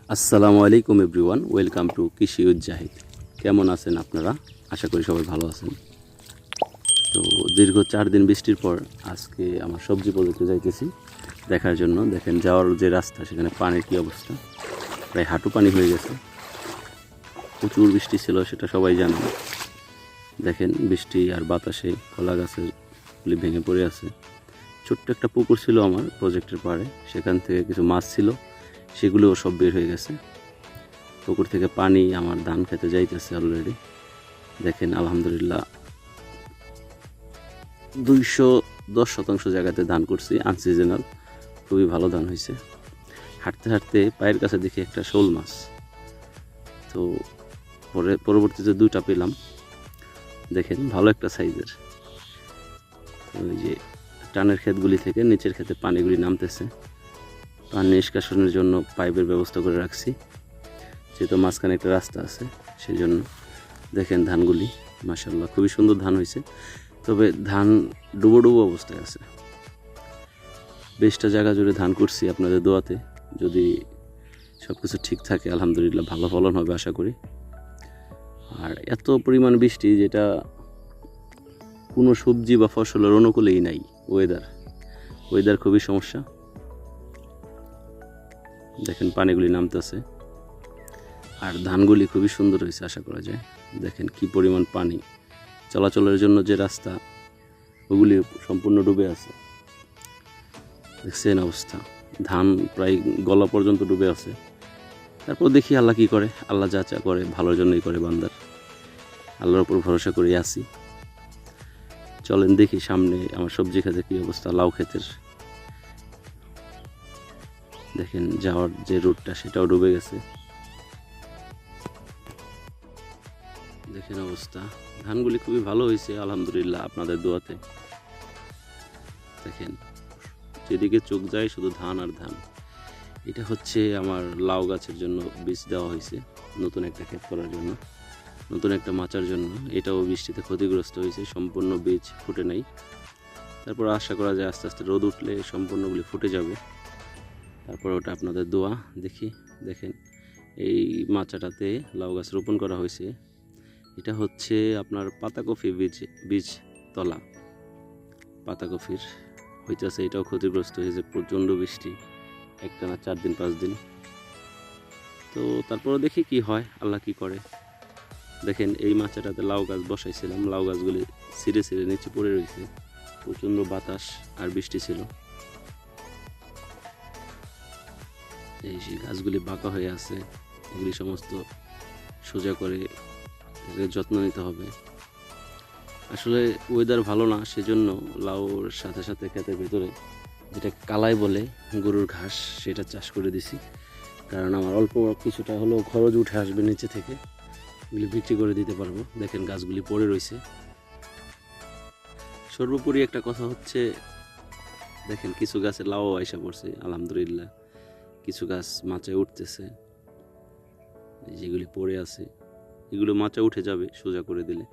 আসসালামু আলাইকুম everyone, welcome to কৃষি উজ্জাহিদ। কেমন আছেন আপনারা? আশা করি সবাই ভালো আছেন। তো দীর্ঘ 4 দিন বৃষ্টির পর আজকে আমার সবজি প্রজেক্টে যাইতেছি দেখার জন্য। দেখেন যাওয়ার যে রাস্তা, সেখানে পানির কী অবস্থা, প্রায় হাঁটু পানি হয়ে গেছে। প্রচুর বৃষ্টি ছিল, সেটা সবাই জানেন। দেখেন বৃষ্টি আর বাতাসে কলা গাছগুলি ভেঙে পড়ে আছে। ছোট্ট একটা পুকুর ছিল আমার প্রজেক্টের পাড়ে, সেখান থেকে কিছু মাছ ছিল, সেগুলোও সব বের হয়ে গেছে। পুকুর থেকে পানি আমার ধান খেতে যাইতেছে অলরেডি। দেখেন আলহামদুলিল্লাহ 210% জায়গাতে ধান করছি, আনসিজনাল, খুবই ভালো ধান হয়েছে। হাঁটতে হাঁটতে পায়ের কাছে দেখি একটা শোল মাছ। তো পরবর্তীতে 2টা পেলাম। দেখেন ভালো একটা সাইজের। ওই যে টানের ক্ষেতগুলি থেকে নিচের ক্ষেতে পানিগুলি নামতেছে, পানি নিষ্কাশনের জন্য পাইপের ব্যবস্থা করে রাখছি, যেহেতু মাঝখানে একটা রাস্তা আছে সেই জন্য। দেখেন ধানগুলি মাশাআল্লাহ খুবই সুন্দর ধান হয়েছে, তবে ধান ডুবো ডুবো অবস্থায় আছে। 20টা জায়গা জুড়ে ধান করছি আপনাদের দোয়াতে। যদি সব কিছু ঠিক থাকে আলহামদুলিল্লাহ ভালো ফলন হবে আশা করি। আর এত পরিমাণ বৃষ্টি, যেটা কোনো সবজি বা ফসলের অনুকূলেই নাই। ওয়েদার খুবই সমস্যা। দেখেন পানিগুলি নামতেছে, আর ধানগুলি খুবই সুন্দর হয়েছে আশা করা যায়। দেখেন কি পরিমাণ পানি, চলাচলের জন্য যে রাস্তা, ওগুলি সম্পূর্ণ ডুবে আছে। দেখছেন অবস্থা, ধান প্রায় গলা পর্যন্ত ডুবে আছে। তারপর দেখি আল্লাহ কি করে, আল্লাহ যা চা করে ভালোর জন্যই করে বান্দার। আল্লাহর উপর ভরসা করে আসি। চলেন দেখি সামনে আমার সবজি ক্ষেতের কী অবস্থা, লাউ ক্ষেতের। দেখেন যাওয়ার যে রুটটা, সেটাও ডুবে গেছে। দেখেন অবস্থা, ধানগুলি খুবই ভালো হয়েছে আলহামদুলিল্লাহ আপনাদের দোয়াতে। দেখেন যেদিকে চোখ যায় শুধু ধান আর ধান। এটা হচ্ছে আমার লাউ গাছের জন্য বীজ দেওয়া হয়েছে, নতুন একটা ক্ষেত করার জন্য, নতুন একটা মাচার জন্য। এটাও বৃষ্টিতে ক্ষতিগ্রস্ত হয়েছে, সম্পূর্ণ বীজ ফুটে নাই। তারপর আশা করা যায় আস্তে আস্তে রোদ উঠলে সম্পূর্ণগুলি ফুটে যাবে। তারপর ওটা আপনাদের দোয়া। দেখি দেখেন এই মাচাটাতে লাউ গাছ রোপণ করা হয়েছে। এটা হচ্ছে আপনার পাতাকপি বীজ তলা পাতাকপির হইতেছে। এটাও ক্ষতিগ্রস্ত হয়েছে, প্রচণ্ড বৃষ্টি, একটানা 4 দিন 5 দিন। তো তারপরে দেখি কি হয়, আল্লাহ কি করে। দেখেন এই মাচাটাতে লাউ গাছ বসাইছিলাম, লাউ গাছগুলি ছিঁড়ে ছিঁড়ে নিচে পড়ে রয়েছে। প্রচণ্ড বাতাস আর বৃষ্টি ছিল। এই সেই গাছগুলি বাঁকা হয়ে আছে, এগুলি সমস্ত সোজা করে যত্ন নিতে হবে। আসলে ওয়েদার ভালো না, সেজন্য লাউর সাথে সাথে ক্ষেতের ভিতরে যেটা কালাই বলে গরুর ঘাস, সেটা চাষ করে দিছি। কারণ আমার অল্প কিছুটা হলেও খরচ উঠে আসবে নিচে থেকে, এগুলি বিক্রি করে দিতে পারবো। দেখেন গাছগুলি পড়ে রয়েছে। সর্বোপরি একটা কথা হচ্ছে, দেখেন কিছু গাছে লাউ আইসা পড়ছে আলহামদুলিল্লাহ, কিছু গাছ মাচায় উঠতেছে। যেগুলি পড়ে আছে এগুলো মাচা উঠে যাবে সোজা করে দিলে।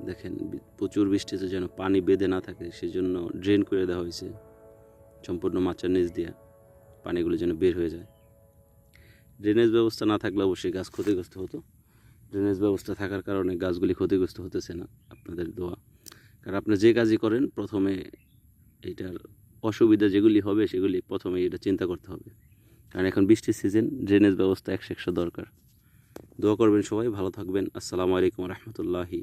দেখেন প্রচুর বৃষ্টিতে যেন পানি বেঁধে না থাকে, সেজন্য ড্রেন করে দেওয়া হয়েছে সম্পূর্ণ মাচার নিচ দিয়ে, পানিগুলো যেন বের হয়ে যায়। ড্রেনেজ ব্যবস্থা না থাকলে অবশ্যই গাছ ক্ষতিগ্রস্ত হতো। ড্রেনেজ ব্যবস্থা থাকার কারণে গাছগুলি ক্ষতিগ্রস্ত হতেছে না, আপনাদের দোয়া। কারণ আপনি যে কাজই করেন, প্রথমে এইটার অসুবিধা যেগুলি হবে সেগুলি প্রথমে এটা চিন্তা করতে হবে। কারণ এখন বৃষ্টির সিজন, ড্রেনেজ ব্যবস্থা 100 দরকার। দোয়া করবেন সবাই, ভালো থাকবেন। আসসালামু আলাইকুম রহমতুল্লাহি।